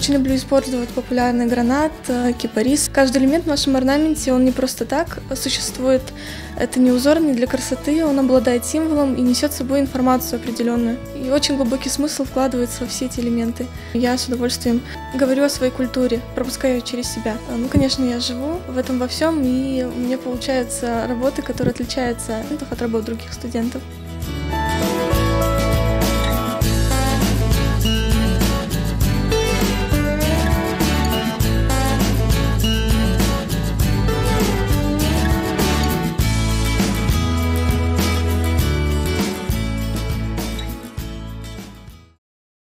Очень люблю использовать популярный гранат, кипарис. Каждый элемент в нашем орнаменте, он не просто так существует. Это не узор, не для красоты, он обладает символом и несет с собой информацию определенную. И очень глубокий смысл вкладывается во все эти элементы. Я с удовольствием говорю о своей культуре, пропускаю ее через себя. Конечно, я живу в этом во всем, и у меня получаются работы, которые отличаются от работ других студентов.